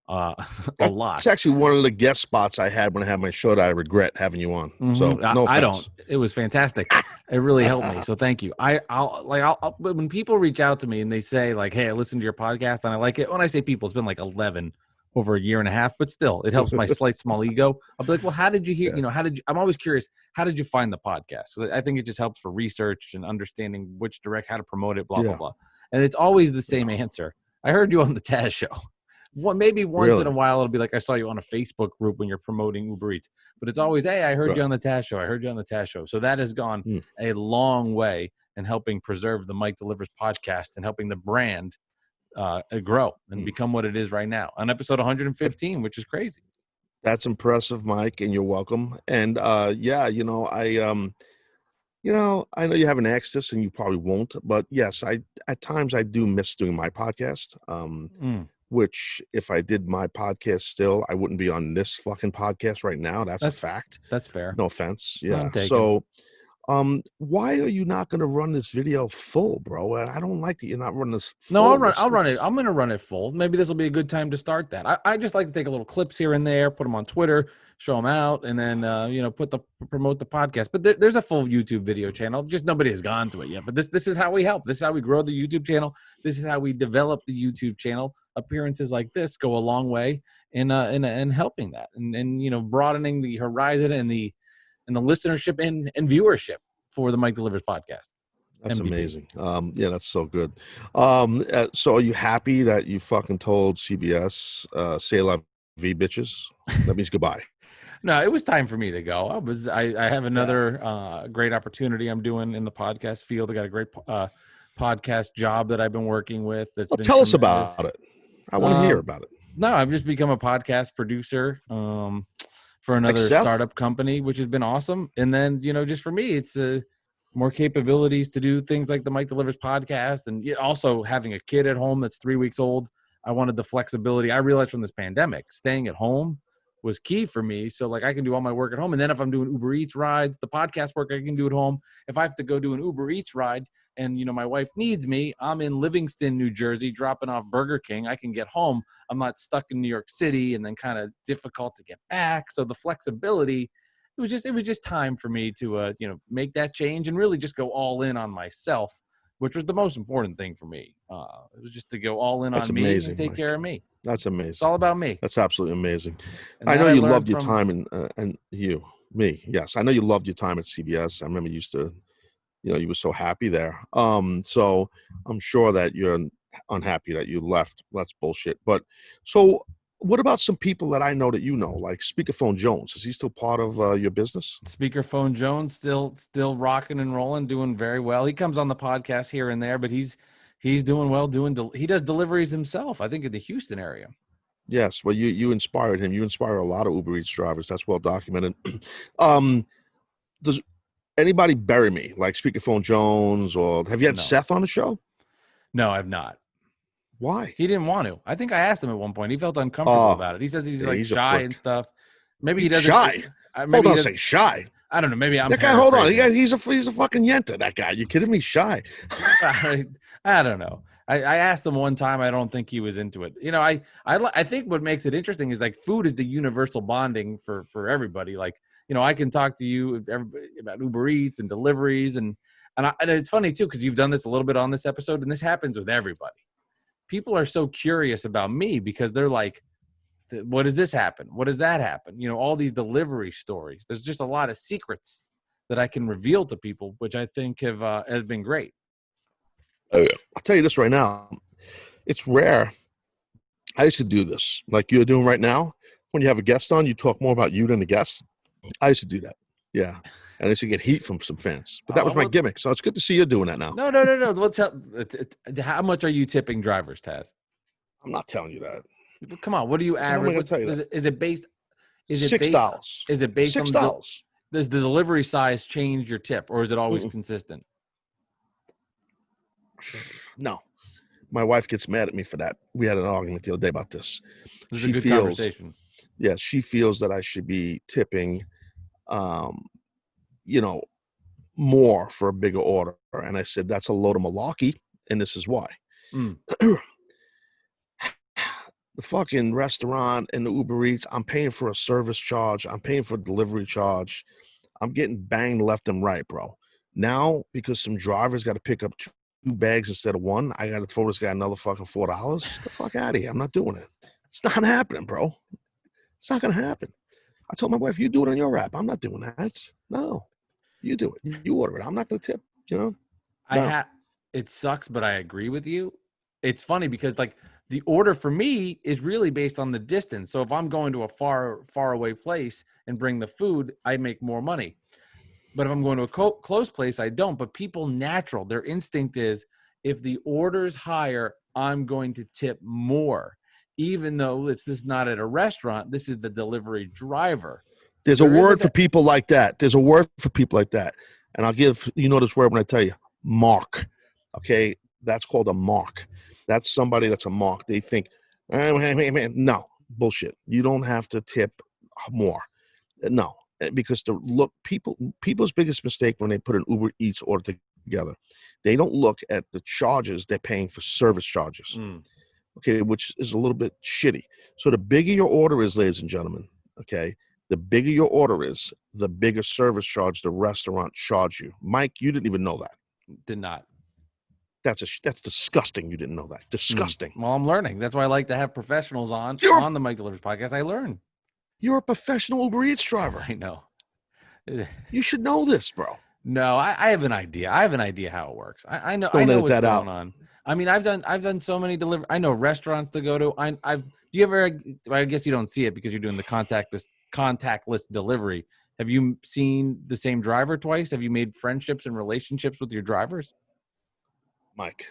a lot. It's actually one of the guest spots I had when I had my show that I regret having you on. So no offense. I don't. It was fantastic. It really helped me. So thank you. I'll when people reach out to me and they say like, hey, I listened to your podcast and I like it. When I say people, it's been like 11 over a year and a half, but still it helps my slight small ego. I'll be like, well, how did you hear, you know, I'm always curious, how did you find the podcast? So I think it just helps for research and understanding how to promote it, blah, blah, blah. And it's always the same answer. I heard you on the Taz show. Maybe once in a while, it'll be like, I saw you on a Facebook group when you're promoting Uber Eats, but it's always, hey, I heard you on the Taz show. I heard you on the Taz show. So that has gone a long way in helping preserve the Mike Delivers podcast and helping the brand grow and become what it is right now on episode 115, which is crazy. That's impressive, Mike, and you're welcome. And you know, I know you haven't asked this and you probably won't, but yes, at times I do miss doing my podcast. Which if I did my podcast still, I wouldn't be on this fucking podcast right now. That's a fact. That's fair. No offense. Yeah. So why are you not going to run this video full, bro? I don't like that you're not running this full. No, I'll run it. I'm going to run it full. Maybe this will be a good time to start that. I just like to take a little clips here and there, put them on Twitter, show them out, and then, you know, promote the podcast. But there's a full YouTube video channel. Just nobody has gone to it yet. But this is how we help. This is how we grow the YouTube channel. This is how we develop the YouTube channel. Appearances like this go a long way. in helping that and you know, broadening the horizon and the listenership and viewership for the Mike Delivers podcast. That's MDP. amazing. Yeah, that's so good. So are you happy that you fucking told CBS, say la vie, bitches? That means goodbye. No, it was time for me to go. I have another great opportunity I'm doing in the podcast field. I got a great podcast job that I've been working with. That's been tell us tremendous. about it. I want to hear about it. No, I've just become a podcast producer for another startup company, which has been awesome. And then, you know, just for me, it's more capabilities to do things like the Mike Delivers podcast, and also having a kid at home that's 3 weeks old. I wanted the flexibility. I realized from this pandemic, staying at home was key for me. So like I can do all my work at home. And then if I'm doing Uber Eats rides, the podcast work I can do at home. If I have to go do an Uber Eats ride and, you know, my wife needs me, I'm in Livingston, New Jersey, dropping off Burger King. I can get home. I'm not stuck in New York City and then kind of difficult to get back. So the flexibility, it was just time for me to, you know, make that change and really just go all in on myself, which was the most important thing for me. It was just to go all in on me and take care of me. That's amazing. It's all about me. That's absolutely amazing. I know you loved your time me. Yes, I know you loved your time at CBS. I remember you used to, you know, you were so happy there. So I'm sure that you're unhappy that you left. That's bullshit. But so what about some people that I know that you know, like Speakerphone Jones? Is he still part of your business? Speakerphone Jones still rocking and rolling, doing very well. He comes on the podcast here and there, but he's doing well. He does deliveries himself, I think, in the Houston area. Yes, well, you inspired him. You inspire a lot of Uber Eats drivers. That's well documented. Does anybody bury me like Speakerphone Jones, or have you had Seth on the show? No, I've not. Why? He didn't want to. I think I asked him at one point. He felt uncomfortable about it. He says he's like shy and stuff. Maybe he doesn't. Shy. Hold on, say shy. I don't know. Maybe I'm. That guy. Hold on. He's a fucking yenta. That guy. You kidding me? Shy. I don't know. I asked him one time. I don't think he was into it. You know, I think what makes it interesting is like food is the universal bonding for everybody. Like, you know, I can talk to you about Uber Eats and deliveries, and it's funny too because you've done this a little bit on this episode, and this happens with everybody. People are so curious about me because they're like, what does this happen? What does that happen? You know, all these delivery stories. There's just a lot of secrets that I can reveal to people, which I think has been great. I'll tell you this right now. It's rare. I used to do this like you're doing right now. When you have a guest on, you talk more about you than the guest. I used to do that. Yeah. And I used to get heat from some fans. But that was my gimmick. So it's good to see you doing that now. No. How much are you tipping drivers, Taz? I'm not telling you that. Come on. What do you average? Is it based? Is it $6? Is it based $6? on does the delivery size change your tip, or is it always consistent? No. My wife gets mad at me for that. We had an argument the other day about this. This is a good conversation. Yes, she feels that I should be tipping, you know, more for a bigger order. And I said, that's a load of malarkey, and this is why. The fucking restaurant and the Uber Eats, I'm paying for a service charge. I'm paying for a delivery charge. I'm getting banged left and right, bro. Now, because some drivers got to pick up two bags instead of one, I got to throw this guy another fucking $4. Get the fuck out of here. I'm not doing it. It's not happening, bro. It's not going to happen. I told my wife, you do it on your app. I'm not doing that. No, you do it. You order it. I'm not going to tip, you know? No. It sucks, but I agree with you. It's funny because like the order for me is really based on the distance. So if I'm going to a far away place and bring the food, I make more money. But if I'm going to a close place, I don't. But people their instinct is if the order is higher, I'm going to tip more. Even though this is not at a restaurant, this is the delivery driver. There's a word for people like that. There's a word for people like that. And I'll give, you know this word when I tell you, mark. Okay? That's called a mark. That's somebody that's a mark. They think, no, bullshit. You don't have to tip more. No. Because people's biggest mistake when they put an Uber Eats order together, they don't look at the charges they're paying for service charges. Okay, which is a little bit shitty. So the bigger your order is, ladies and gentlemen, okay, the bigger your order is, the bigger service charge the restaurant charge you. Mike, you didn't even know that. Did not. That's disgusting. You didn't know that. Disgusting. Well, I'm learning. That's why I like to have professionals on the Mike Delivers podcast. I learn. You're a professional Uber Eats driver. I know. You should know this, bro. No, I have an idea. I have an idea how it works. I know. Don't I know edit what's that going out. on. I mean, I've done so many delivery. I know restaurants to go to. Do you ever? I guess you don't see it because you're doing the contactless delivery. Have you seen the same driver twice? Have you made friendships and relationships with your drivers? Mike,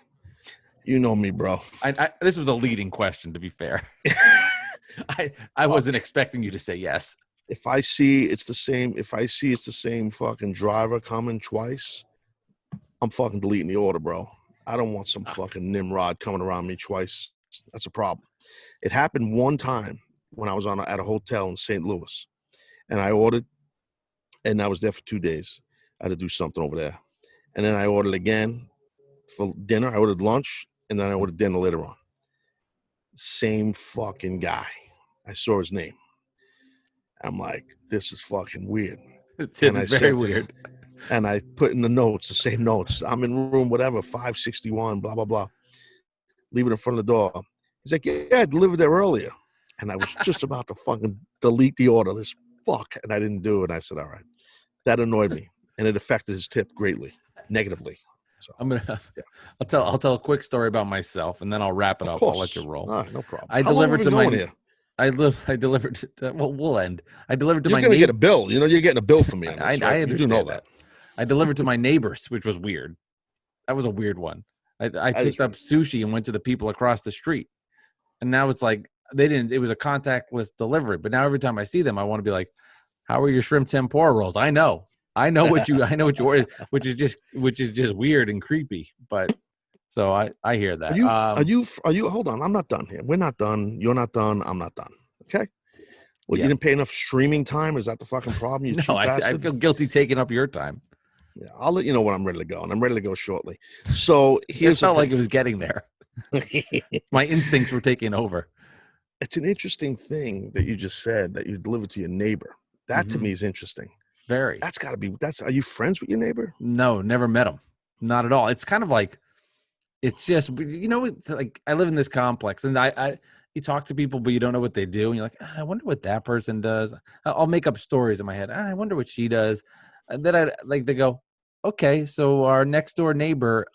you know me, bro. This was a leading question, to be fair. I wasn't expecting you to say yes. If I see it's the same fucking driver coming twice, I'm fucking deleting the order, bro. I don't want some fucking Nimrod coming around me twice. That's a problem. It happened one time when I was at a hotel in St. Louis, and I ordered, and I was there for 2 days. I had to do something over there. And then I ordered again for dinner. I ordered lunch, and then I ordered dinner later on. Same fucking guy. I saw his name. I'm like, this is fucking weird. It's very weird. And I put in the notes, the same notes. I'm in room, whatever, 561, blah, blah, blah. Leave it in front of the door. He's like, yeah, I delivered there earlier. And I was just about to fucking delete the order. This fuck. And I didn't do it. And I said, all right. That annoyed me. And it affected his tip greatly, negatively. So I'll tell a quick story about myself, and then I'll wrap it up. I'll let you roll. All right, no problem. I delivered to my. I delivered to, well, we'll end. I delivered to my neighbor. You're going to get a bill. You know, you're getting a bill from me. I understand. You know that. I delivered to my neighbors, which was weird. That was a weird one. I picked up sushi and went to the people across the street. And now it's like, it was a contactless delivery. But now every time I see them, I want to be like, how are your shrimp tempura rolls? I know what you ordered, which is just weird and creepy. But so I hear that. Are you, hold on. I'm not done here. We're not done. You're not done. I'm not done. Okay. Well, you didn't pay enough streaming time. Is that the fucking problem? No, I feel guilty taking up your time. Yeah. I'll let you know when I'm ready to go, and I'm ready to go shortly. So it felt like it was getting there. My instincts were taking over. It's an interesting thing that you just said, that you delivered to your neighbor. That to me is interesting. Very. Are you friends with your neighbor? No, never met him. Not at all. It's kind of like, it's just, it's like I live in this complex, and you talk to people, but you don't know what they do. And you're like, I wonder what that person does. I'll make up stories in my head. I wonder what she does. And then they go, okay, so our next door neighbor,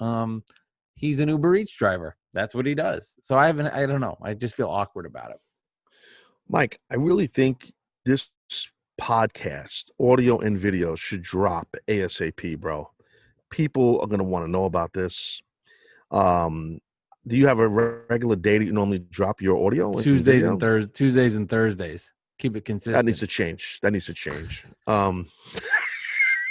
he's an Uber Eats driver. That's what he does. So I don't know. I just feel awkward about it. Mike, I really think this podcast, audio and video, should drop ASAP, bro. People are going to want to know about this. Do you have a regular day that you normally drop your audio? Tuesdays and Thursdays. Keep it consistent. That needs to change.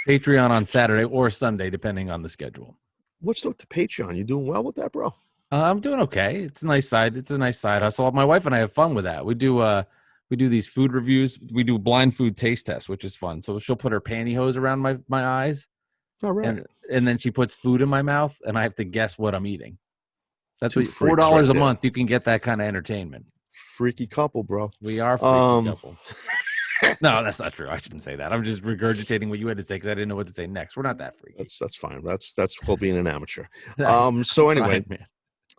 Patreon on Saturday or Sunday, depending on the schedule. What's up to Patreon? You doing well with that, bro? I'm doing okay. It's a nice side hustle. My wife and I have fun with that. We do these food reviews. We do blind food taste tests, which is fun. So she'll put her pantyhose around my eyes. All right. And then she puts food in my mouth, and I have to guess what I'm eating. That's what $4 a month. You can get that kind of entertainment. Freaky couple, bro. We are freaky couple. No, that's not true. I shouldn't say that. I'm just regurgitating what you had to say because I didn't know what to say next. We're not that freaky. That's fine. That's called being an amateur. So anyway,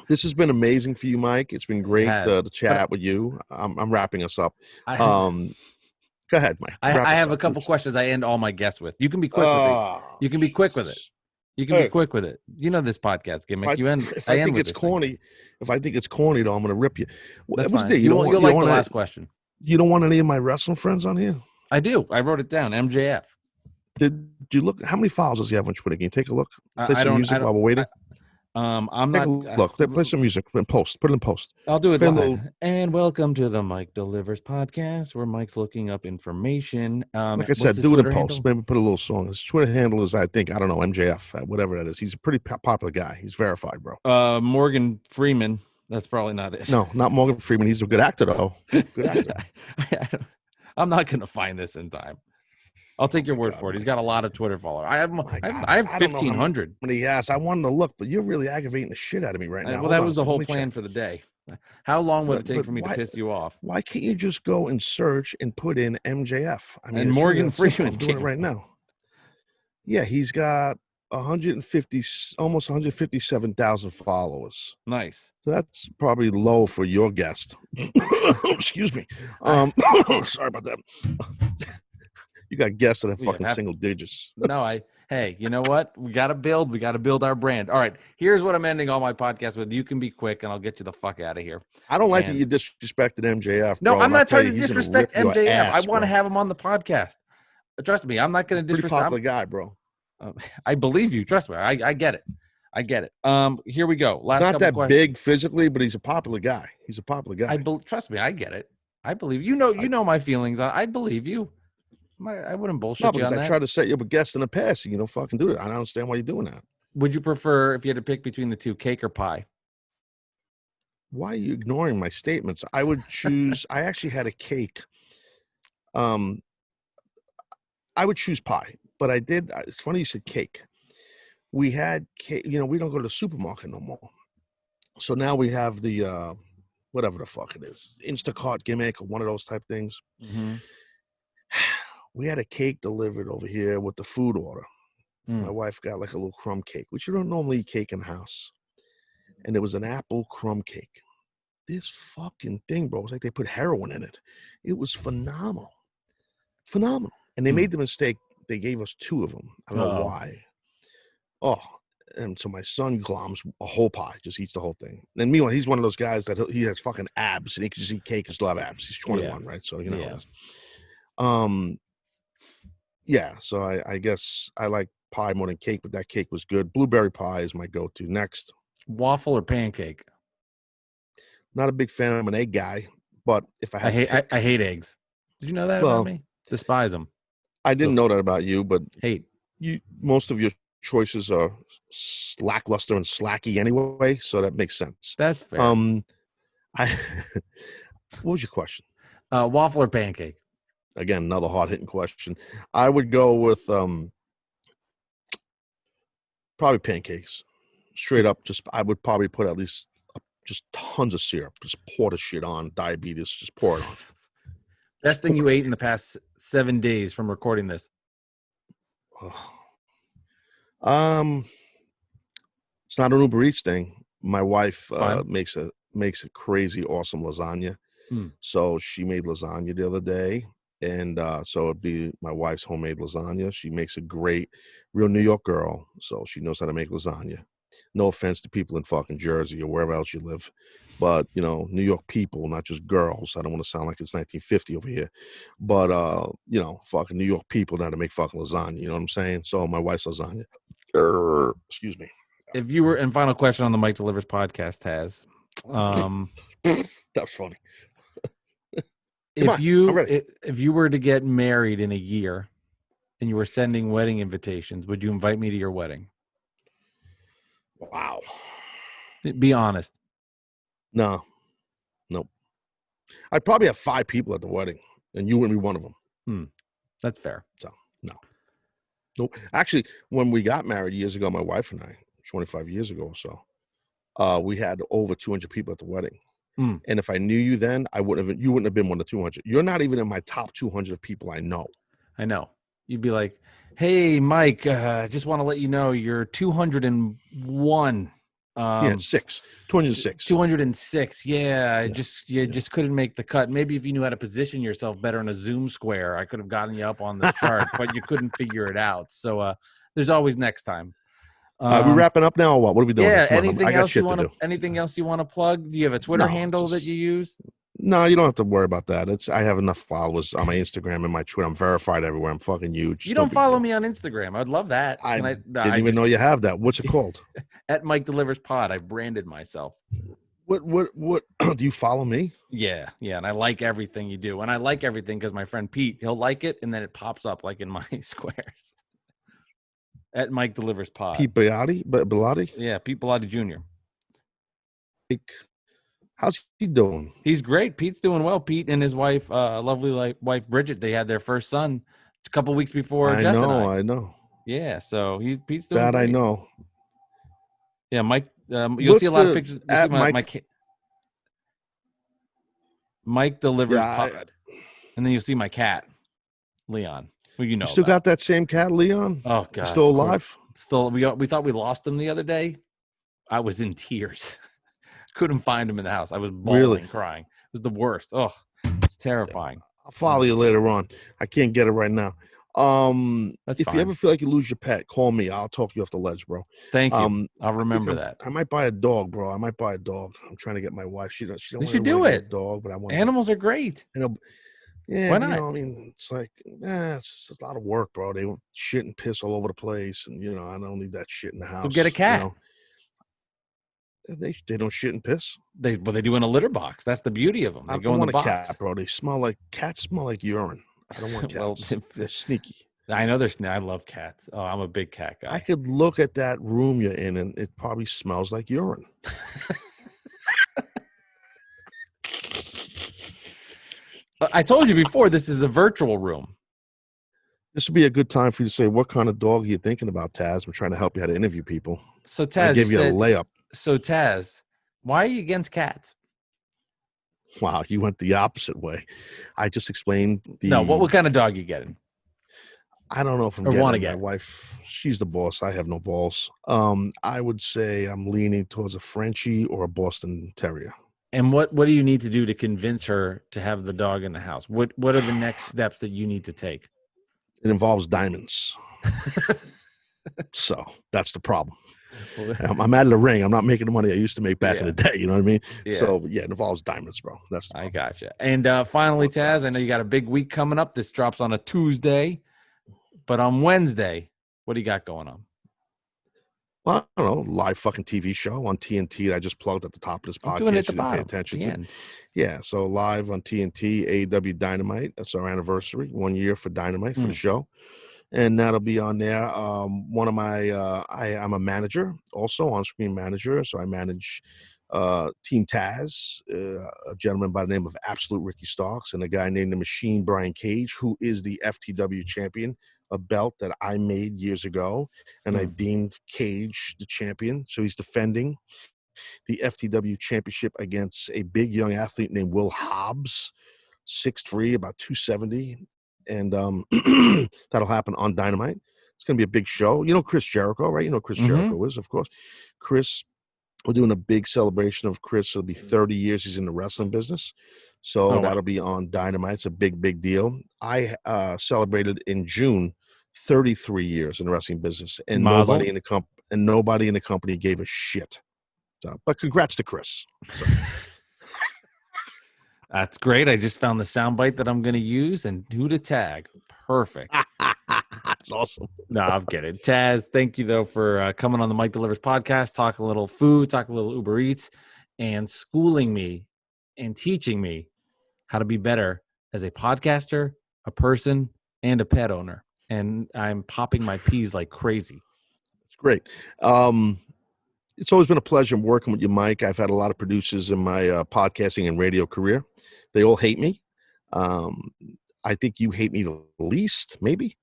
this has been amazing for you, Mike. It's been great to chat with you. I'm wrapping us up. Go ahead, Mike. I have a couple questions I end all my guests with. You can be quick with it. You can be quick with it. You can be quick with it. You know this podcast gimmick. If I think it's corny, though, I'm going to rip you. That's fine. You'll like the last question. You don't want any of my wrestling friends on here? I do. I wrote it down. MJF. Did you look? How many files does he have on Twitter? Can you take a look? Play some music while we're waiting. I'm not. Look, play some music in post. Put it in post. I'll do it live. And welcome to the Mike Delivers podcast, where Mike's looking up information. Like I said, do it in post. Maybe put a little song. His Twitter handle is, I don't know, MJF, whatever that is. He's a pretty popular guy. He's verified, bro. Morgan Freeman. That's probably not it. No, not Morgan Freeman. He's a good actor, though. Good actor. I'm not going to find this in time. I'll take your word for it. He's got a lot of Twitter followers. I have 1,500. He has. I wanted to look, but you're really aggravating the shit out of me right now. Well, that was the whole plan for the day. How long would it take for me to piss you off? Why can't you just go and search and put in MJF? I mean, and Morgan Freeman. I'm doing it right now. Yeah, he's got 150, almost 157,000 followers. Nice. So that's probably low for your guest. Excuse me. Sorry about that. You got guests that have fucking single digits. No, hey, you know what? We got to build our brand. All right. Here's what I'm ending all my podcasts with. You can be quick and I'll get you the fuck out of here. I don't like that you disrespected MJF, no, bro. I'm not trying to disrespect MJF. I want to have him on the podcast. Trust me, I'm not going to disrespect. Pretty popular guy, bro. I believe you. Trust me. I get it. I get it. Here we go. Last he's not that big physically, but he's a popular guy. He's a popular guy. Trust me. I get it. I believe you know my feelings. I believe you. I wouldn't bullshit you on that. I tried to set you up a guest in the past, and you don't fucking do it. I don't understand why you're doing that. Would you prefer, if you had to pick between the two, cake or pie? Why are you ignoring my statements? I would choose. I actually had a cake. I would choose pie, but I did. It's funny you said cake. We had cake. You know, we don't go to the supermarket no more. So now we have the whatever the fuck it is, Instacart gimmick or one of those type things. Mm-hmm. We had a cake delivered over here with the food order. My wife got like a little crumb cake, which you don't normally eat cake in the house. And it was an apple crumb cake. This fucking thing, bro, it was like they put heroin in it. It was phenomenal. Phenomenal. And they made the mistake. They gave us 2 of them. I don't know why. Oh, and so my son gloms a whole pie, just eats the whole thing. And meanwhile, he's one of those guys that he has fucking abs, and he can just eat cake and still have abs. He's 21, right? So, you know. Yeah, so I guess I like pie more than cake, but that cake was good. Blueberry pie is my go-to. Next. Waffle or pancake? Not a big fan of an egg guy, but if I had I hate eggs. Did you know that about me? Despise them. I didn't know that about you, but hate. Most of your choices are lackluster and slacky anyway, so that makes sense. That's fair. What was your question? Waffle or pancake? Again, another hard-hitting question. I would go with probably pancakes. Straight up, I would probably put at least just tons of syrup. Just pour the shit on. Diabetes, just pour it on. Best thing you ate in the past 7 days from recording this? It's not an Uber Eats thing. My wife makes a crazy awesome lasagna. So she made lasagna the other day. And so it'd be my wife's homemade lasagna. She makes a great, real New York girl. So she knows how to make lasagna. No offense to people in fucking Jersey or wherever else you live. But, you know, New York people, not just girls. I don't want to sound like it's 1950 over here. But, you know, fucking New York people know how to make fucking lasagna. You know what I'm saying? So my wife's lasagna. Excuse me. If you were, and final question on the Mike Delivers podcast, Taz. That was funny. If you were to get married in a year and you were sending wedding invitations, would you invite me to your wedding? Wow. Be honest. No. Nope. I'd probably have 5 people at the wedding, and you wouldn't be one of them. That's fair. So, no. Nope. Actually, when we got married years ago, my wife and I, 25 years ago or so, we had over 200 people at the wedding. And if I knew you then, you wouldn't have been one of the 200. You're not even in my top 200 of people I know. I know. You'd be like, hey, Mike, just want to let you know you're 201. 206. 206. Yeah, I just couldn't make the cut. Maybe if you knew how to position yourself better in a Zoom square, I could have gotten you up on the chart, but you couldn't figure it out. So there's always next time. Are we wrapping up now or what? What are we doing? Yeah, anything else you want to plug? Do you have a Twitter handle that you use? No, you don't have to worry about that. I have enough followers on my Instagram and my Twitter. I'm verified everywhere. I'm fucking huge. You don't follow me on Instagram. I'd love that. I didn't even know you have that. What's it called? At Mike Delivers Pod. I've branded myself. What do you follow me? Yeah, and I like everything you do. And I like everything because my friend Pete, he'll like it and then it pops up like in my squares. At Mike Delivers Pod. Pete Bellotti? Yeah, Pete Bellotti Jr. How's he doing? He's great. Pete's doing well. Pete and his wife, lovely wife Bridget, they had their first son a couple weeks before Jess and I. I know. Yeah, so Pete's doing that great. I know. Yeah, Mike. You'll see a lot of pictures. Mike Delivers Pod, and then you'll see my cat, Leon. Well, you know. You still got that same cat, Leon? Oh God, still alive? Still, we thought we lost him the other day. I was in tears. Couldn't find him in the house. I was bawling, crying. It was the worst. Oh, it's terrifying. I'll follow you later on. I can't get it right now. That's if fine. you ever feel like you lose your pet, call me. I'll talk you off the ledge, bro. Thank you. I'll remember that. I might buy a dog, bro. I might buy a dog. I'm trying to get my wife. She don't You should do it. A dog, but I want. Animals are great. Yeah, why not? You know, I mean, it's like, it's just a lot of work, bro. They shit and piss all over the place, and you know, I don't need that shit in the house. We'll get a cat. You know? They don't shit and piss. They do in a litter box. That's the beauty of them. They go in the box. Cat, bro. Cats smell like urine. I don't want cats. Well, they're sneaky. I know I love cats. Oh, I'm a big cat guy. I could look at that room you're in, and it probably smells like urine. I told you before, this is a virtual room. This would be a good time for you to say, what kind of dog are you thinking about, Taz? I'm trying to help you how to interview people. So, Taz, I give you a layup. So, Taz, why are you against cats? Wow, you went the opposite way. I just explained No, what kind of dog are you getting? I don't know if I'm getting my wife. She's the boss. I have no balls. I would say I'm leaning towards a Frenchie or a Boston Terrier. And what do you need to do to convince her to have the dog in the house? What are the next steps that you need to take? It involves diamonds. So that's the problem. I'm out of the ring. I'm not making the money I used to make back in the day. You know what I mean? Yeah. So it involves diamonds, bro. That's the problem. I gotcha. And finally, Taz, I know you got a big week coming up. This drops on a Tuesday, but on Wednesday, what do you got going on? Well, I don't know, live fucking TV show on TNT that I just plugged at the top of this podcast. Doing it at the bottom, pay attention to. Yeah, so live on TNT, AEW Dynamite. That's our anniversary, 1 year for Dynamite for the show. And that'll be on there. One of my, I'm a manager, also on-screen manager. So I manage Team Taz, a gentleman by the name of Absolute Ricky Starks, and a guy named The Machine, Brian Cage, who is the FTW champion, a belt that I made years ago, and I deemed Cage the champion. So he's defending the FTW championship against a big young athlete named Will Hobbs, 6'3", about 270. And that'll happen on Dynamite. It's going to be a big show. You know Chris Jericho, right? You know Chris Jericho is, of course. Chris, we're doing a big celebration of Chris. It'll be 30 years he's in the wrestling business. So that'll be on Dynamite. It's a big, big deal. I celebrated in June 33 years in the wrestling business, and nobody in the company gave a shit. So, but congrats to Chris. So. That's great. I just found the soundbite that I'm going to use, and who to tag. Perfect. That's awesome. No, I'm kidding. Taz, thank you, though, for coming on the Mike Delivers podcast, talk a little food, talk a little Uber Eats, and schooling me and teaching me how to be better as a podcaster, a person, and a pet owner. And I'm popping my peas like crazy. It's great. It's always been a pleasure working with you, Mike. I've had a lot of producers in my podcasting and radio career. They all hate me. I think you hate me the least, maybe.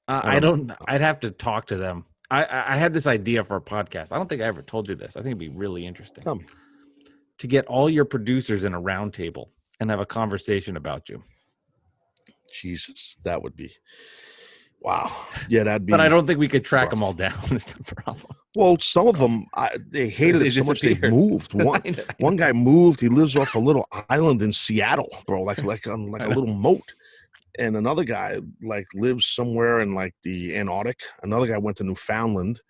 I don't. I'd have to talk to them. I had this idea for a podcast. I don't think I ever told you this. I think it'd be really interesting to get all your producers in a round table and have a conversation about you. Jesus, that would be wow. Yeah, that'd be. But I don't think we could track them all down. Is the problem. Well, some of them, they hated it so much they moved. One guy moved. He lives off a little island in Seattle, bro, like a little moat. And another guy lives somewhere in the Antarctic. Another guy went to Newfoundland,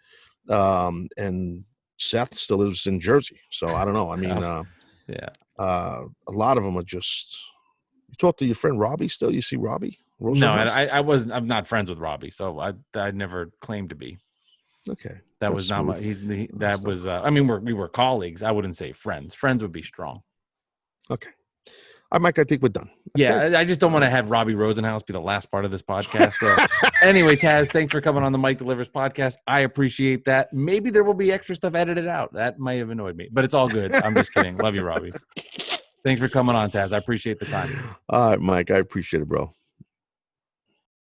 and Seth still lives in Jersey. So I don't know. I mean, a lot of them are just. You talk to your friend Robbie still? You see Robbie? No, I wasn't. I'm not friends with Robbie, so I never claimed to be. Okay. That was not my. That was. I mean, we were colleagues. I wouldn't say friends. Friends would be strong. Okay. All right, Mike. I think we're done. Yeah, I just don't want to have Robbie Rosenhaus be the last part of this podcast. So, anyway, Taz, thanks for coming on the Mike Delivers podcast. I appreciate that. Maybe there will be extra stuff edited out. That might have annoyed me, but it's all good. I'm just kidding. Love you, Robbie. Thanks for coming on, Taz. I appreciate the time. All right, Mike. I appreciate it, bro.